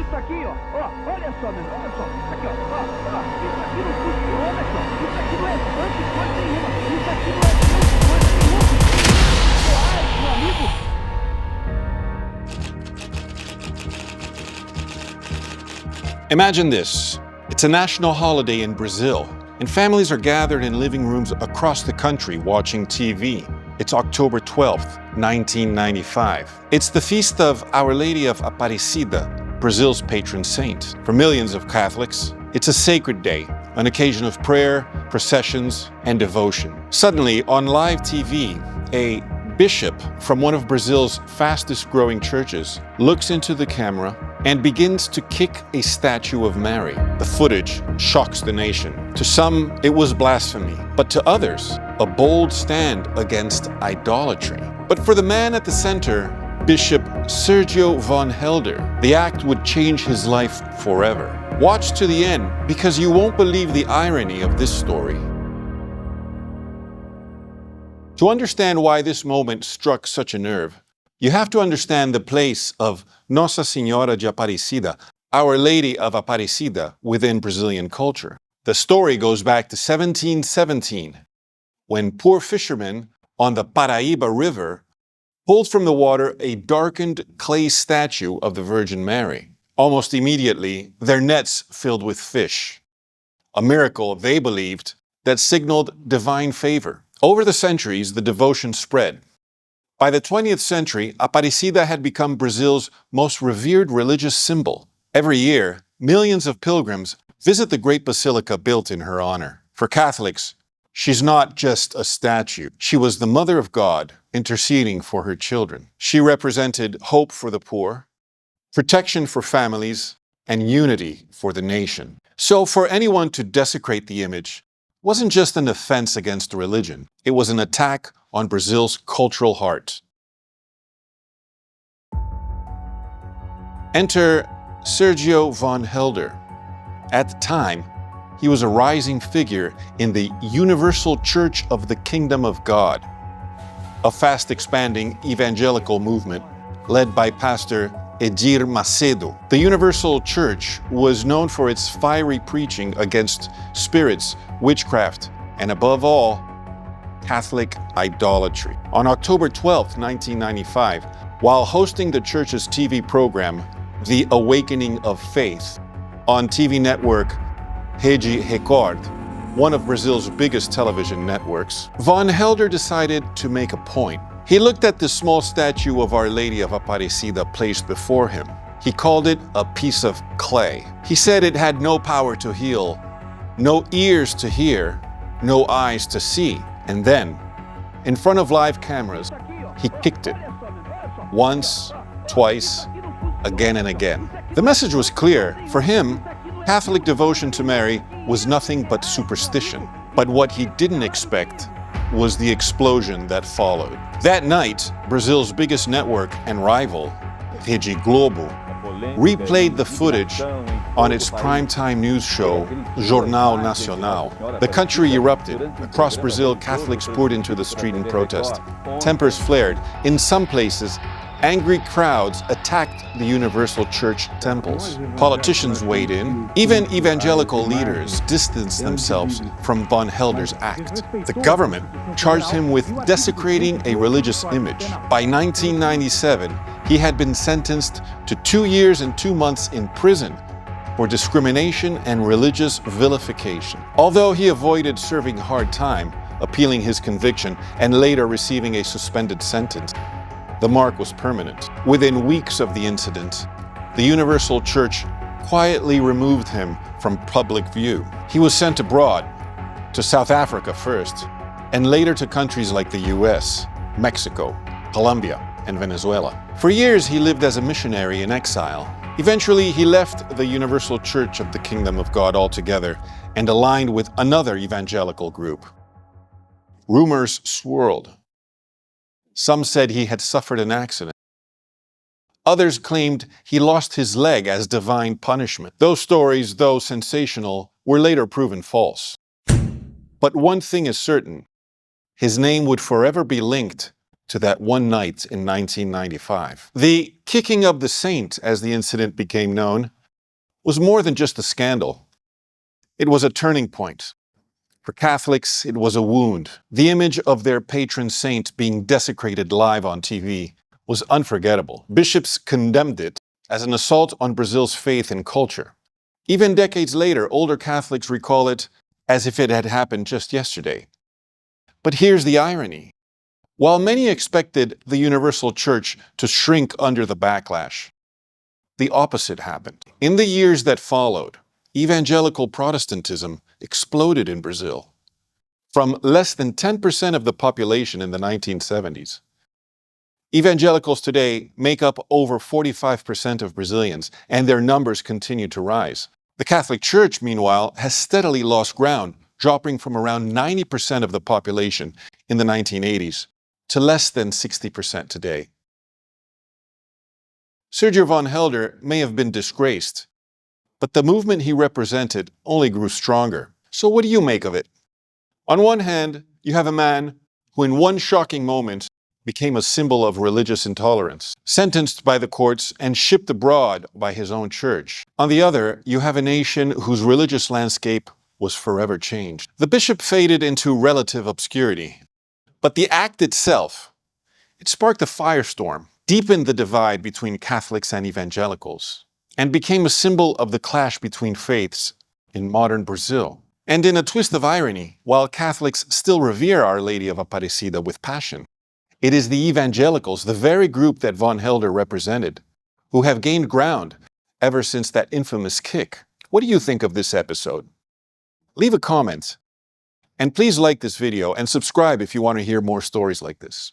Isso aqui, ó, olha só, meu irmão, olha só. Aqui, ó, isso aqui não funciona, só. Isso aqui não é santo de coisa nenhuma. Isso aqui não é santo de coisa nenhuma. Meu amigo. Imagine this. It's a national holiday in Brazil, and families are gathered in living rooms across the country watching TV. It's October 12th, 1995. It's the feast of Our Lady of Aparecida, Brazil's patron saint. For millions of Catholics, it's a sacred day, an occasion of prayer, processions, and devotion. Suddenly, on live TV, a bishop from one of Brazil's fastest-growing churches looks into the camera and begins to kick a statue of Mary. The footage shocks the nation. To some, it was blasphemy, but to others, a bold stand against idolatry. But for the man at the center, Bishop Sérgio Von Helder, the act would change his life forever. Watch to the end, because you won't believe the irony of this story. To understand why this moment struck such a nerve, you have to understand the place of Nossa Senhora de Aparecida, Our Lady of Aparecida, within Brazilian culture. The story goes back to 1717, when poor fishermen on the Paraíba River pulled from the water a darkened clay statue of the Virgin Mary. Almost immediately, their nets filled with fish. A miracle, they believed, that signaled divine favor. Over the centuries, the devotion spread. By the 20th century, Aparecida had become Brazil's most revered religious symbol. Every year, millions of pilgrims visit the great basilica built in her honor. For Catholics, she's not just a statue. She was the Mother of God, interceding for her children. She represented hope for the poor, protection for families, and unity for the nation. So for anyone to desecrate the image wasn't just an offense against religion. It was an attack on Brazil's cultural heart. Enter Sérgio Von Helder. At the time, he was a rising figure in the Universal Church of the Kingdom of God, a fast-expanding evangelical movement led by Pastor Edir Macedo. The Universal Church was known for its fiery preaching against spirits, witchcraft, and above all, Catholic idolatry. On October 12, 1995, while hosting the church's TV program, The Awakening of Faith, on TV network Rede Record, one of Brazil's biggest television networks, Von Helder decided to make a point. He looked at the small statue of Our Lady of Aparecida placed before him. He called it a piece of clay. He said it had no power to heal, no ears to hear, no eyes to see. And then, in front of live cameras, he kicked it. Once, twice, again and again. The message was clear. For him, Catholic devotion to Mary was nothing but superstition. But what he didn't expect was the explosion that followed. That night, Brazil's biggest network and rival, Rede Globo, replayed the footage on its primetime news show, Jornal Nacional. The country erupted. Across Brazil, Catholics poured into the street in protest. Tempers flared. In some places, angry crowds attacked the Universal Church temples. Politicians weighed in. Even evangelical leaders distanced themselves from Von Helder's act. The government charged him with desecrating a religious image. By 1997, he had been sentenced to 2 years and 2 months in prison for discrimination and religious vilification. Although he avoided serving hard time, appealing his conviction, and later receiving a suspended sentence, the mark was permanent. Within weeks of the incident, the Universal Church quietly removed him from public view. He was sent abroad, to South Africa first, and later to countries like the US, Mexico, Colombia, and Venezuela. For years, he lived as a missionary in exile. Eventually, he left the Universal Church of the Kingdom of God altogether and aligned with another evangelical group. Rumors swirled. Some said he had suffered an accident. Others claimed he lost his leg as divine punishment. Those stories, though sensational, were later proven false. But one thing is certain: his name would forever be linked to that one night in 1995. The kicking of the saint, as the incident became known, was more than just a scandal. It was a turning point. For Catholics, it was a wound. The image of their patron saint being desecrated live on TV was unforgettable. Bishops condemned it as an assault on Brazil's faith and culture. Even decades later, older Catholics recall it as if it had happened just yesterday. But here's the irony. While many expected the universal church to shrink under the backlash, the opposite happened. In the years that followed, evangelical Protestantism exploded in Brazil. From less than 10% of the population in the 1970s, evangelicals today make up over 45% of Brazilians, and their numbers continue to rise. The Catholic Church, meanwhile, has steadily lost ground, dropping from around 90% of the population in the 1980s to less than 60% today. Sérgio Von Helder may have been disgraced, but the movement he represented only grew stronger. So what do you make of it? On one hand, you have a man who in one shocking moment became a symbol of religious intolerance, sentenced by the courts and shipped abroad by his own church. On the other, you have a nation whose religious landscape was forever changed. The bishop faded into relative obscurity, but the act itself, it sparked a firestorm, deepened the divide between Catholics and evangelicals, and became a symbol of the clash between faiths in modern Brazil. And in a twist of irony, while Catholics still revere Our Lady of Aparecida with passion, it is the evangelicals, the very group that Von Helder represented, who have gained ground ever since that infamous kick. What do you think of this episode? Leave a comment, and please like this video and subscribe if you want to hear more stories like this.